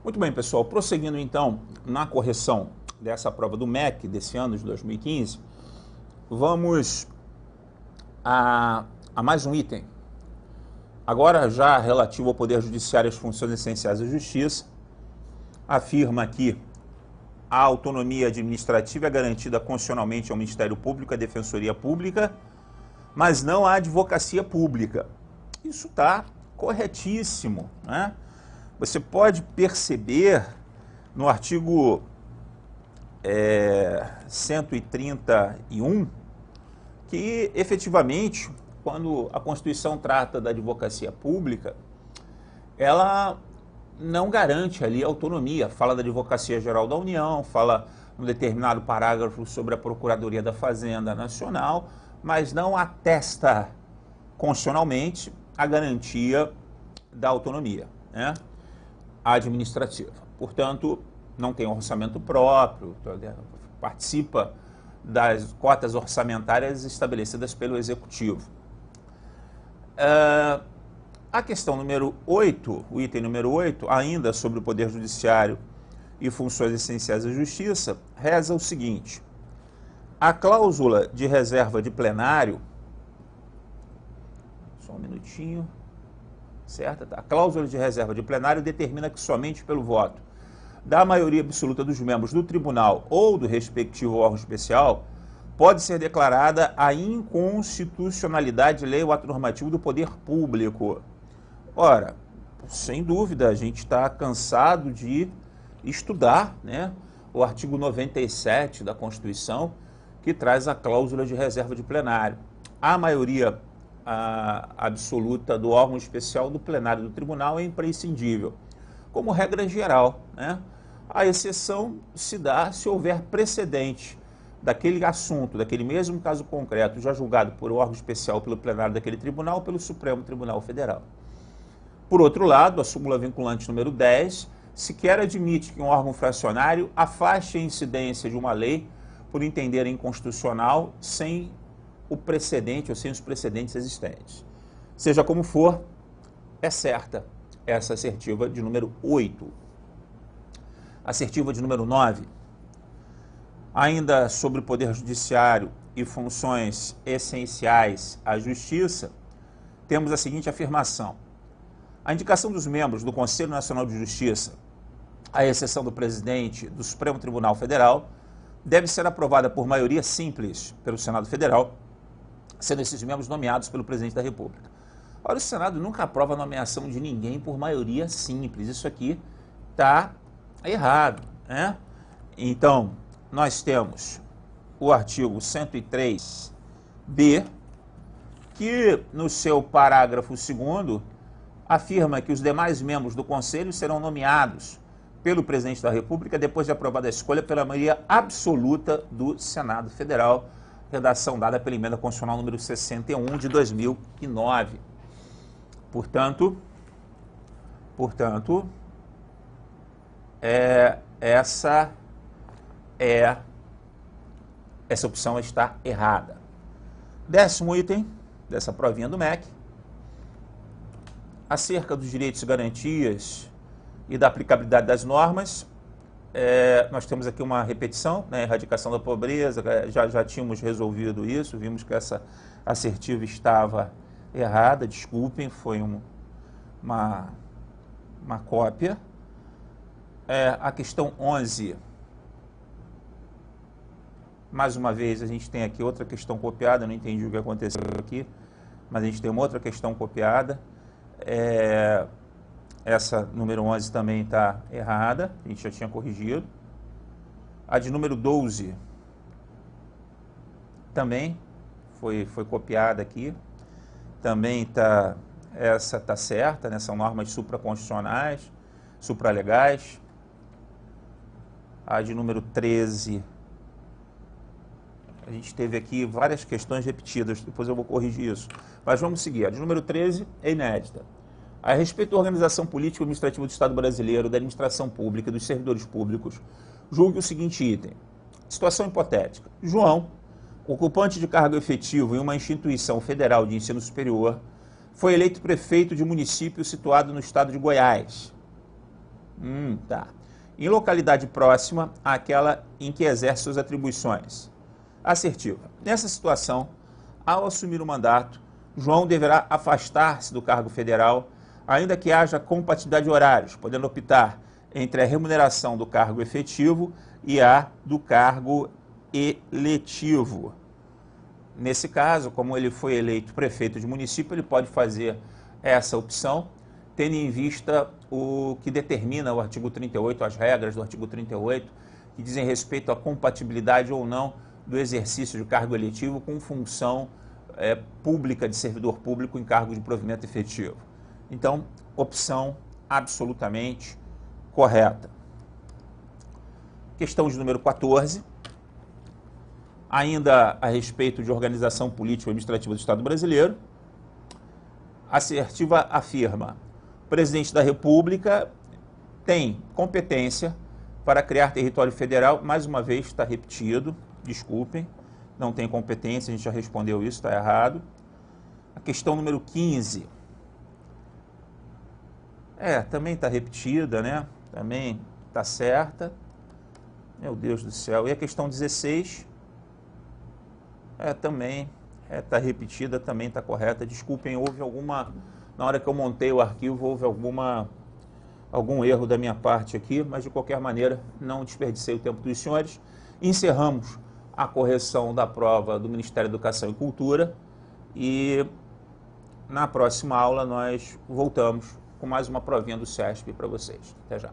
Muito bem, pessoal. Prosseguindo, então, na correção dessa prova do MEC desse ano de 2015, vamos a mais um item. Agora, já relativo ao Poder Judiciário e às funções essenciais da Justiça, afirma que a autonomia administrativa é garantida constitucionalmente ao Ministério Público e à Defensoria Pública, mas não à Advocacia Pública. Isso está corretíssimo, né? Você pode perceber no artigo 131 que, efetivamente, quando a Constituição trata da advocacia pública, ela não garante ali autonomia. Fala da Advocacia Geral da União, fala um determinado parágrafo sobre a Procuradoria da Fazenda Nacional, mas não atesta constitucionalmente a garantia da autonomia, né, administrativa. Portanto, não tem orçamento próprio, participa das cotas orçamentárias estabelecidas pelo Executivo. A questão número 8, o item número 8, ainda sobre o Poder Judiciário e funções essenciais da Justiça, reza o seguinte: a cláusula de reserva de plenário, só um minutinho, certo? A cláusula de reserva de plenário determina que somente pelo voto da maioria absoluta dos membros do tribunal ou do respectivo órgão especial pode ser declarada a inconstitucionalidade de lei ou ato normativo do poder público. Ora, sem dúvida, a gente está cansado de estudar, né, o artigo 97 da Constituição, que traz a cláusula de reserva de plenário. A maioria absoluta do órgão especial do plenário do tribunal é imprescindível, como regra geral, né? A exceção se dá se houver precedente daquele assunto, daquele mesmo caso concreto, já julgado por órgão especial pelo plenário daquele tribunal ou pelo Supremo Tribunal Federal. Por outro lado, a súmula vinculante número 10 sequer admite que um órgão fracionário afaste a incidência de uma lei por entender inconstitucional sem o precedente ou sem os precedentes existentes. Seja como for, é certa essa assertiva de número 8. Assertiva de número 9, ainda sobre o Poder Judiciário e funções essenciais à Justiça, temos a seguinte afirmação: a indicação dos membros do Conselho Nacional de Justiça, à exceção do presidente do Supremo Tribunal Federal, deve ser aprovada por maioria simples pelo Senado Federal, sendo esses membros nomeados pelo presidente da República. Ora, o Senado nunca aprova a nomeação de ninguém por maioria simples. Isso aqui está errado, né? Então, nós temos o artigo 103b, que no seu parágrafo 2º afirma que os demais membros do Conselho serão nomeados pelo presidente da República depois de aprovada a escolha pela maioria absoluta do Senado Federal, redação dada pela Emenda Constitucional número 61 de 2009. Portanto, essa opção está errada. 10º item dessa provinha do MEC, acerca dos direitos e garantias e da aplicabilidade das normas. Nós temos aqui uma repetição, né, erradicação da pobreza, já tínhamos resolvido isso, vimos que essa assertiva estava errada, desculpem, foi uma cópia. A questão 11, mais uma vez, a gente tem aqui outra questão copiada, não entendi o que aconteceu aqui, mas a gente tem uma outra questão copiada. Essa número 11 também está errada, a gente já tinha corrigido. A de número 12 também foi copiada aqui, também essa está certa, né? São normas supraconstitucionais, supralegais. A de número 13, a gente teve aqui várias questões repetidas, depois eu vou corrigir isso. Mas vamos seguir. A de número 13 é inédita. A respeito da organização política e administrativa do Estado brasileiro, da administração pública e dos servidores públicos, julgue o seguinte item. Situação hipotética. João, ocupante de cargo efetivo em uma instituição federal de ensino superior, foi eleito prefeito de município situado no estado de Goiás. Tá. Em localidade próxima àquela em que exerce suas atribuições. Assertiva. Nessa situação, ao assumir o mandato, João deverá afastar-se do cargo federal, ainda que haja compatibilidade de horários, podendo optar entre a remuneração do cargo efetivo e a do cargo eletivo. Nesse caso, como ele foi eleito prefeito de município, ele pode fazer essa opção, tendo em vista o que determina o artigo 38, as regras do artigo 38, que dizem respeito à compatibilidade ou não do exercício de cargo eletivo com função pública de servidor público em cargo de provimento efetivo. Então, opção absolutamente correta. Questão de número 14. Ainda a respeito de organização política e administrativa do Estado brasileiro. A assertiva afirma: o presidente da República tem competência para criar território federal. Mais uma vez está repetido, desculpem, não tem competência, a gente já respondeu isso, está errado. A questão número 15. Também está repetida, né? Também está certa. Meu Deus do céu. E a questão 16? Também está repetida, também está correta. Desculpem, houve alguma... Na hora que eu montei o arquivo, houve algum erro da minha parte aqui, mas de qualquer maneira, não desperdicei o tempo dos senhores. Encerramos a correção da prova do Ministério da Educação e Cultura e na próxima aula nós voltamos com mais uma provinha do CESP para vocês. Até já.